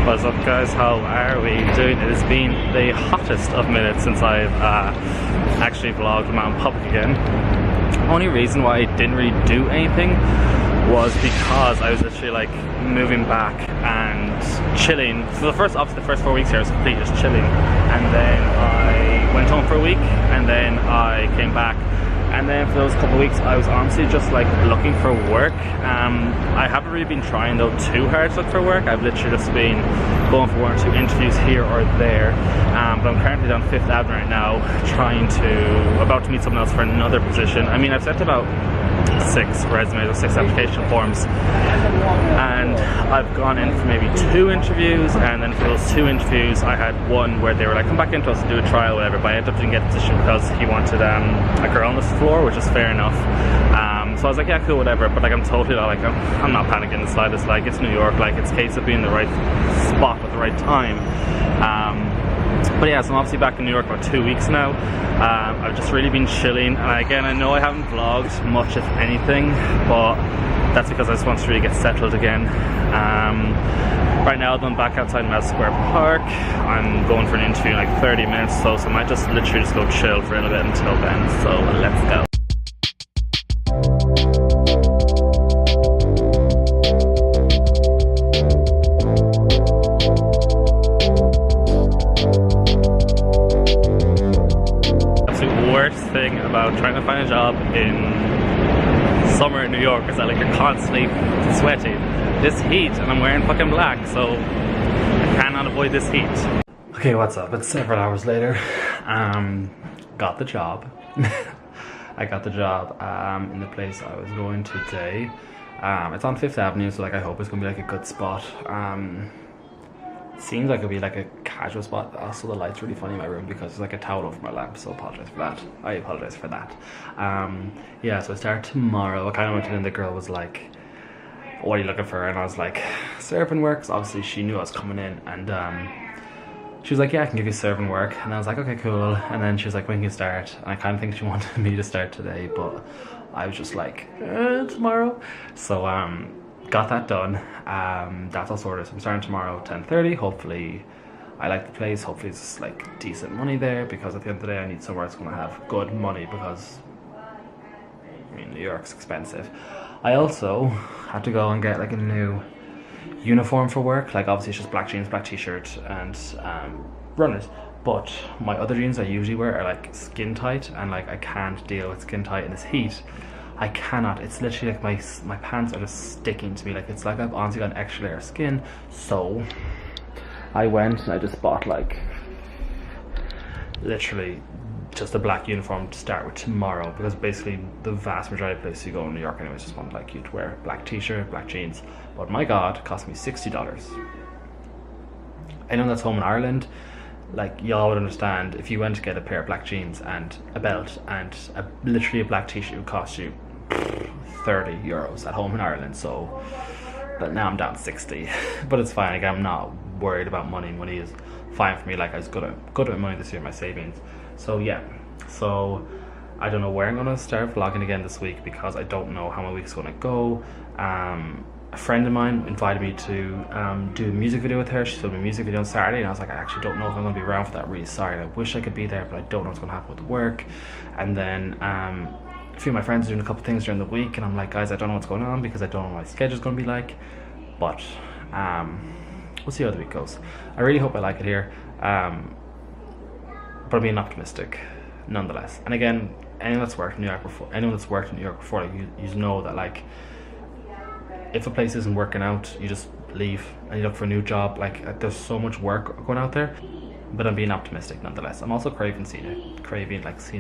What's up guys, how are we doing? It has been the hottest of minutes since I've actually vlogged them out in public again. Only reason why I didn't really do anything was because I was literally like moving back and chilling. So obviously the first 4 weeks here I was completely just chilling, and then I went home for a week and then I came back. And then for those couple of weeks I was honestly just like looking for work. I haven't really been trying though too hard to look for work. I've literally just been going for 1 or 2 interviews here or there. But I'm currently down 5th Avenue right now about to meet someone else for another position. I mean, I've sent about 6 resumes or 6 application forms, and I've gone in for maybe 2 interviews, and then for those 2 interviews I had one where they were like, come back into us and do a trial, whatever, but I ended up didn't get a position because he wanted a girl on the floor, which is fair enough. So I was like, yeah, cool, whatever, but like I'm totally not like, I'm not panicking the slightest. Like, it's New York, like it's a case of being in the right spot at the right time. But yeah, so I'm obviously back in New York about 2 weeks now. I've just really been chilling, and again, I know I haven't vlogged much if anything, but that's because I just want to really get settled again. Right now I'm back outside Madison Square Park. I'm going for an interview in like 30 minutes so I might just literally just go chill for a little bit until then, so let's go. Worst thing about trying to find a job in summer in New York is that like you're constantly sweating. This heat, and I'm wearing fucking black, so I cannot avoid this heat. Okay, what's up? It's several hours later. Got the job. I got the job in the place I was going today. It's on 5th Avenue, so like I hope it's gonna be like a good spot. Seems like it'll be like a casual spot. Also, the light's really funny in my room because there's like a towel over my lamp, so I apologize for that. Yeah, so I start tomorrow. I kind of went in and the girl was like, what are you looking for? And I was like, serving work. So obviously she knew I was coming in, and she was like, yeah, I can give you serving work. And I was like, okay, cool. And then she was like, when can you start? And I kind of think she wanted me to start today, but I was just like, tomorrow. So got that done. That's all sorted. So I'm starting tomorrow 10:30. Hopefully I like the place. Hopefully it's like decent money there, because at the end of the day I need somewhere that's going to have good money, because I mean New York's expensive. I also had to go and get like a new uniform for work. Like obviously it's just black jeans, black t-shirt and runners, but my other jeans I usually wear are like skin tight, and like I can't deal with skin tight in this heat. I cannot. It's literally like my pants are just sticking to me. Like it's like I've honestly got an extra layer of skin. So I went and I just bought like literally just a black uniform to start with tomorrow, because basically the vast majority of places you go in New York anyways just want like you to wear black t-shirt, black jeans. But my god, it cost me $60. I know that's home in Ireland. Like y'all would understand if you went to get a pair of black jeans and a belt and literally a black t-shirt would cost you 30 euros at home in Ireland. So but now I'm down 60. But it's fine. Like, I'm not worried about money. Money is fine for me. Like I was good at money this year, my savings. So yeah, so I don't know where I'm gonna start vlogging again this week, because I don't know how my week's gonna go. A friend of mine invited me to do a music video with her. She filmed a music video on Saturday, and I was like, I actually don't know if I'm going to be around for that. Really sorry. I wish I could be there, but I don't know what's going to happen with work. And then a few of my friends are doing a couple things during the week, and I'm like, guys, I don't know what's going on because I don't know what my schedule's going to be like. But we'll see how the week goes. I really hope I like it here. But I'm being optimistic nonetheless. And again, anyone that's worked in New York before, like, you know that like, if a place isn't working out, you just leave and you look for a new job. Like there's so much work going out there, but I'm being optimistic nonetheless. I'm also craving seeing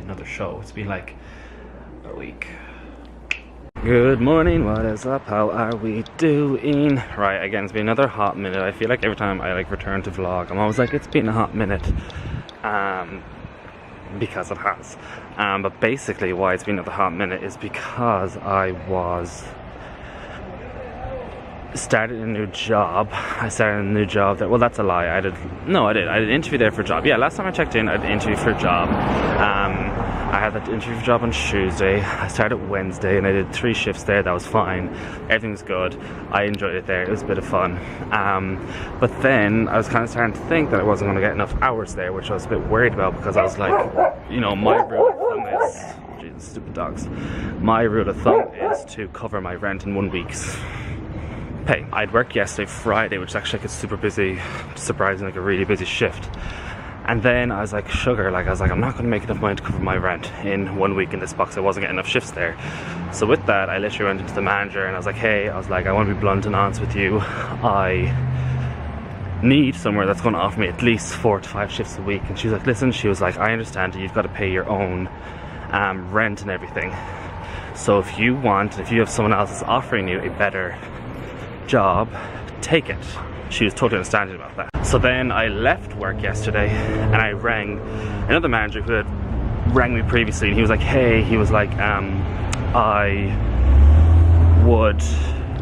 another show. It's been like a week. Good morning, what is up? How are we doing? Right, again, it's been another hot minute. I feel like every time I like return to vlog, I'm always like, it's been a hot minute. Because it has. But basically why it's been another hot minute is because I started a new job. I started a new job that, well, that's a lie. I did an interview there for a job. Yeah, last time I checked in, I did an interview for a job. I had that interview job on Tuesday. I started Wednesday and I did 3 shifts there. That was fine. Everything was good. I enjoyed it there. It was a bit of fun. But then I was kind of starting to think that I wasn't going to get enough hours there, which I was a bit worried about because I was like, you know, my rule of thumb is, Jesus, stupid dogs. My rule of thumb is to cover my rent in 1 week's pay. I'd worked yesterday, Friday, which is actually like a super busy, surprisingly like a really busy shift. And then I was like, sugar, like I was like, I'm not going to make enough money to cover my rent in 1 week in this box. I wasn't getting enough shifts there. So with that, I literally went into the manager and I was like, hey, I was like, I want to be blunt and honest with you. I need somewhere that's going to offer me at least 4 to 5 shifts a week. And she was like, listen, she was like, I understand you've got to pay your own rent and everything. So if you want, if you have someone else that's offering you a better job, take it. She was totally understanding about that. So then I left work yesterday and I rang another manager who had rang me previously, and he was like, hey, he was like, I would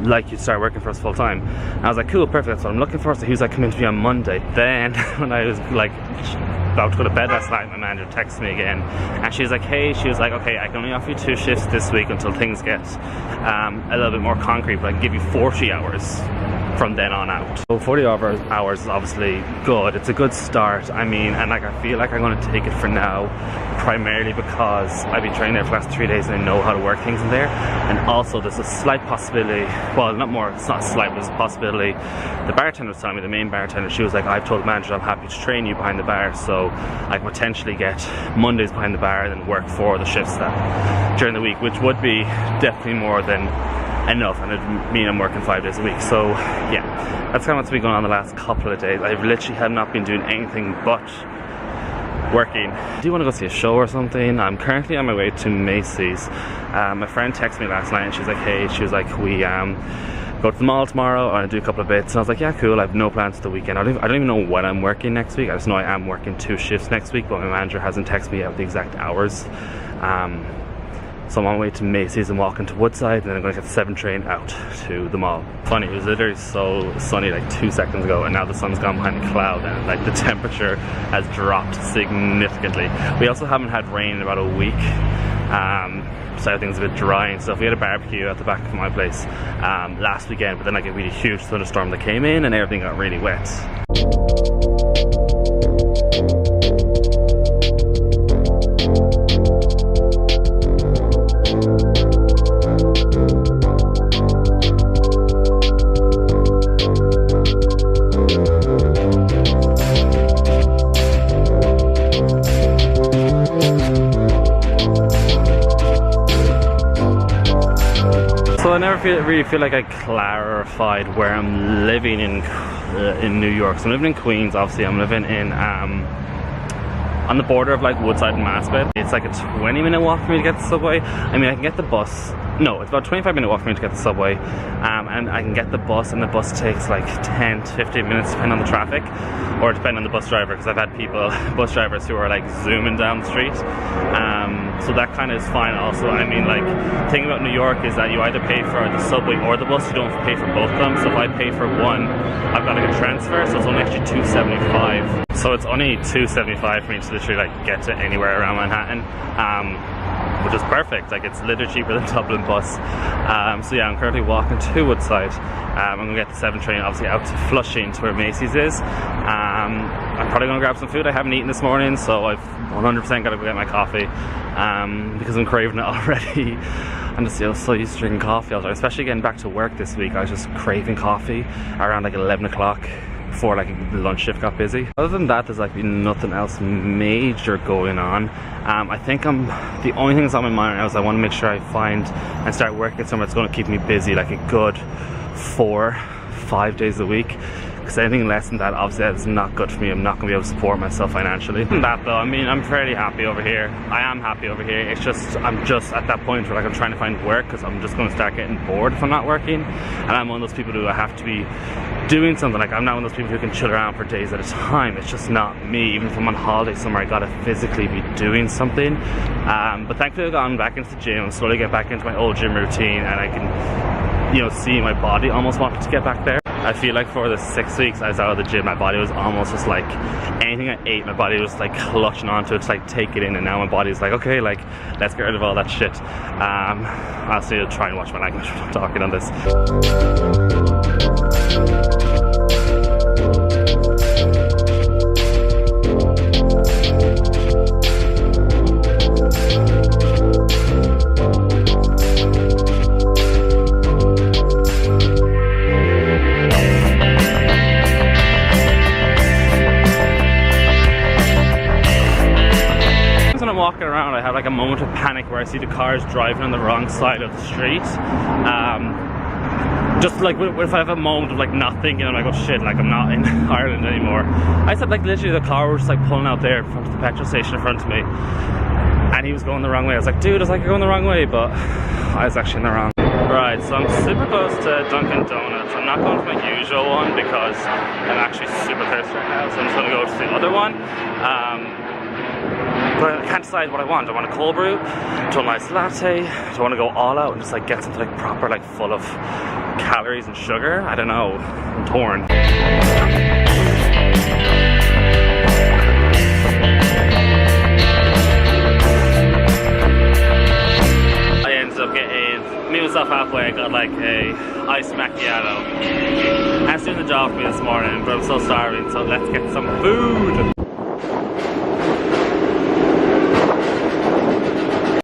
like you to start working for us full time. And I was like, cool, perfect, that's what I'm looking for. So he was like, come in to me on Monday. Then when I was like about to go to bed last night, my manager texted me again and she was like, hey, she was like, okay, I can only offer you 2 shifts this week until things get a little bit more concrete, but I can give you 40 hours from then on out. So 40 hours is obviously good. It's a good start. I mean, and like I feel like I'm going to take it for now, primarily because I've been training there for the last 3 days and I know how to work things in there. And also there's a slight possibility, well, not more, it's not slight, but there's a possibility. The bartender was telling me, the main bartender, she was like, I've told the manager I'm happy to train you behind the bar, so I can potentially get Mondays behind the bar and then work for the shifts that during the week, which would be definitely more than enough, and it'd mean I'm working 5 days a week. So yeah, that's kind of what's been going on the last couple of days. I've literally have not been doing anything but working. Do you want to go see a show or something? I'm currently on my way to Macy's. My friend texted me last night and she was like, hey, she was like, we go to the mall tomorrow, I want to do a couple of bits. And I was like, yeah, cool, I have no plans for the weekend. I don't even know when I'm working next week. I just know I am working 2 shifts next week, but my manager hasn't texted me out the exact hours. So I'm on my way to Macy's and walking to Woodside, and then I'm going to get the 7 train out to the mall. Funny, it was literally so sunny like 2 seconds ago, and now the sun's gone behind a cloud and like the temperature has dropped significantly. We also haven't had rain in about a week, so everything's a bit dry and stuff. We had a barbecue at the back of my place last weekend, but then like a really huge thunderstorm that came in and everything got really wet. So I never really feel like I clarified where I'm living in New York. So I'm living in Queens, obviously. I'm living in on the border of like Woodside and Maspeth. It's like a 20-minute walk for me to get the subway. I mean, I can get the bus. No, it's about a 25-minute walk for me to get the subway, and I can get the bus, and the bus takes like 10 to 15 minutes depending on the traffic, or depending on the bus driver, because I've had bus drivers who are like zooming down the street, so that kind of is fine also. I mean, like, the thing about New York is that you either pay for the subway or the bus, you don't pay for both of them. So if I pay for one, I've got to get a transfer, so it's only actually $2.75. So it's only $2.75 for me to literally like get to anywhere around Manhattan, which is perfect. Like, it's literally cheaper than Dublin bus. So yeah, I'm currently walking to Woodside. I'm gonna get the 7 train obviously out to Flushing to where Macy's is. I'm probably gonna grab some food. I haven't eaten this morning, so I've 100% gotta go get my coffee, because I'm craving it already. I'm just so used to drinking coffee all the time, especially getting back to work this week. I was just craving coffee around like 11 o'clock. Before like the lunch shift got busy. Other than that, there's like nothing else major going on. I think the only thing that's on my mind now is I want to make sure I find and start working somewhere that's going to keep me busy, like a good 4-5 days a week. Because anything less than that, obviously, that is not good for me. I'm not going to be able to support myself financially. That though, I mean, I'm fairly happy over here. I am happy over here. It's just, I'm just at that point where like I'm trying to find work, because I'm just going to start getting bored if I'm not working. And I'm one of those people who I have to be doing something. Like, I'm not one of those people who can chill around for days at a time. It's just not me. Even if I'm on holiday somewhere, I gotta physically be doing something. But thankfully I've gone back into the gym, slowly get back into my old gym routine, and I can, you know, see my body almost wanting to get back there. I feel like for the 6 weeks I was out of the gym, my body was almost just like anything I ate, my body was like clutching onto it to like take it in, and now my body's like, okay, like let's get rid of all that shit. Honestly, I'll try and watch my language when I'm talking on this. Walking around, I have like a moment of panic where I see the cars driving on the wrong side of the street. Just like if I have a moment of like not thinking, I'm like, oh shit, like I'm not in Ireland anymore. I said like literally the car was just like pulling out there in front of the petrol station in front of me, and he was going the wrong way. I was like, dude, I was like, you're going the wrong way, but I was actually in the wrong. Right, so I'm super close to Dunkin' Donuts. I'm not going to my usual one because I'm actually super thirsty right now, so I'm just going to go to the other one. But I can't decide what I want. Do I want a cold brew? Do I want a nice latte? Do I want to go all out and just like get something like proper, like full of calories and sugar? I don't know. I'm torn. I ended up getting, meet myself halfway. I got like a iced macchiato. That's doing the job for me this morning, but I'm so starving, so let's get some food.